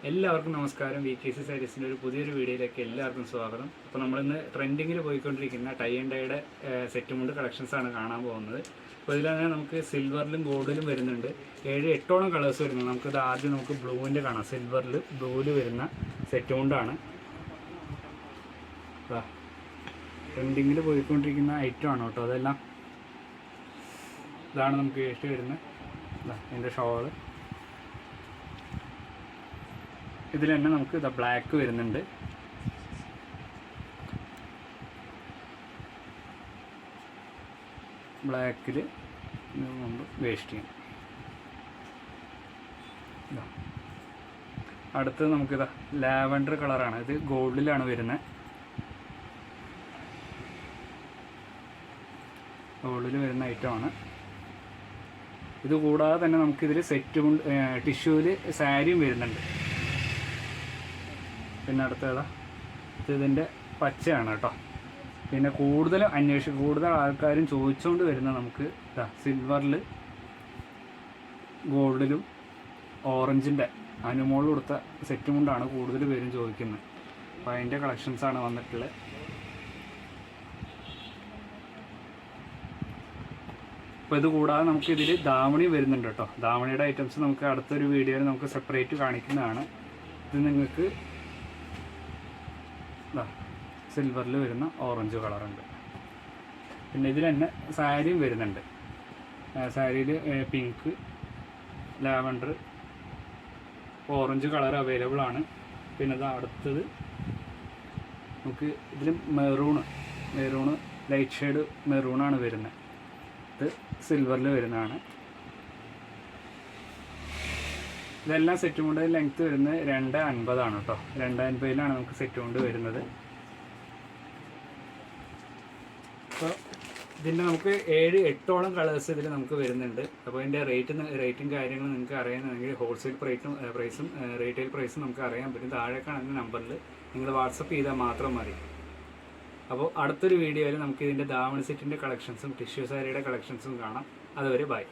എല്ലാവർക്കും നമസ്കാരം. VKC സാരീസിൻ്റെ ഒരു പുതിയൊരു വീഡിയോയിലേക്ക് എല്ലാവർക്കും സ്വാഗതം. അപ്പോൾ നമ്മളിന്ന് ട്രെൻഡിങ്ങിൽ പോയിക്കൊണ്ടിരിക്കുന്ന ടൈ ആൻഡ് ഡൈയുടെ സെറ്റ് മുണ്ട് കളക്ഷൻസാണ് കാണാൻ പോകുന്നത്. അപ്പോൾ ഇതിൽ തന്നെ നമുക്ക് സിൽവറിലും ഗോൾഡിലും വരുന്നുണ്ട്. 7-8ഓളം കളേഴ്സ് വരുന്നത്. നമുക്കിത് ആദ്യം നമുക്ക് ബ്ലൂവിൻ്റെ കാണാം. സിൽവറിൽ ബ്ലൂവിൽ വരുന്ന സെറ്റ് മുണ്ടാണ്. ട്രെൻഡിങ്ങിൽ പോയിക്കൊണ്ടിരിക്കുന്ന ഐറ്റമാണ് കേട്ടോ. അതെല്ലാം ഇതാണ് നമുക്ക് വേസ്റ്റ് വരുന്നത്. ഇതിൻ്റെ ഷോള് ഇതിൽ തന്നെ നമുക്ക് ഇതാ ബ്ലാക്ക് വരുന്നുണ്ട്. ബ്ലാക്കിൽ മുമ്പ് വേസ്റ്റ് ചെയ്യണം. അടുത്തത് നമുക്കിതാ ലാവൻഡർ കളറാണ്. ഇത് ഗോൾഡിലാണ് വരുന്നത്. ഗോൾഡിൽ വരുന്ന ഐറ്റമാണ്. ഇത് കൂടാതെ തന്നെ നമുക്കിതിൽ സെറ്റും ടിഷ്യൂവിൽ സാരിയും വരുന്നുണ്ട്. പിന്നെ അടുത്തതാ ഇതിൻ്റെ പച്ചയാണ് കേട്ടോ. പിന്നെ കൂടുതൽ ആൾക്കാരും ചോദിച്ചുകൊണ്ട് വരുന്ന നമുക്ക് സിൽവറിൽ ഗോൾഡിലും ഓറഞ്ചിൻ്റെ അനുമോൾ കൊടുത്ത സെറ്റ് കൊണ്ടാണ് കൂടുതൽ പേരും ചോദിക്കുന്നത്. അപ്പോൾ അതിൻ്റെ കളക്ഷൻസാണ് വന്നിട്ടുള്ളത്. അപ്പോൾ ഇത് കൂടാതെ നമുക്ക് ഇതിൽ ധാവണി വരുന്നുണ്ട് കേട്ടോ. ധാവണിയുടെ ഐറ്റംസ് നമുക്ക് അടുത്തൊരു വീഡിയോയിൽ നമുക്ക് സെപ്പറേറ്റ് കാണിക്കുന്നതാണ്. ഇത് നിങ്ങൾക്ക് സിൽവറിൽ വരുന്ന ഓറഞ്ച് കളറുണ്ട്. പിന്നെ ഇതിൽ തന്നെ സാരിയും വരുന്നുണ്ട്. സാരിയിൽ pink, lavender, orange colour available ആണ്. പിന്നെ അത് അടുത്തത് നമുക്ക് ഇതിൽ മെറൂണ് ലൈറ്റ് ഷെയ്ഡ് മെറൂണാണ് വരുന്നത്. ഇത് സിൽവറിൽ വരുന്നതാണ്. ഇതെല്ലാം സെറ്റ് കൊണ്ട് ലെങ്ത്ത് വരുന്നത് 2.50 കേട്ടോ. 2.50 നമുക്ക് സെറ്റ് കൊണ്ട് വരുന്നത്. അപ്പോൾ ഇതിൻ്റെ നമുക്ക് 7-8ഓളം കളേഴ്സ് ഇതിൽ നമുക്ക് വരുന്നുണ്ട്. അപ്പോൾ ഇതിൻ്റെ റേറ്റും കാര്യങ്ങളും നിങ്ങൾക്ക് അറിയുന്നുണ്ടെങ്കിൽ ഹോൾസെയിൽ പ്രൈസും റീറ്റെയിൽ പ്രൈസും നമുക്ക് അറിയാൻ പറ്റും. താഴെ കാണുന്ന നമ്പറിൽ നിങ്ങൾ വാട്സപ്പ് ചെയ്താൽ മാത്രം മതി. അപ്പോൾ അടുത്തൊരു വീഡിയോയിൽ നമുക്ക് ഇതിൻ്റെ ധാവണി സെറ്റിൻ്റെ കളക്ഷൻസും ടിഷ്യൂ സാരിയുടെ കളക്ഷൻസും കാണാം. അതുവരെ ബൈ.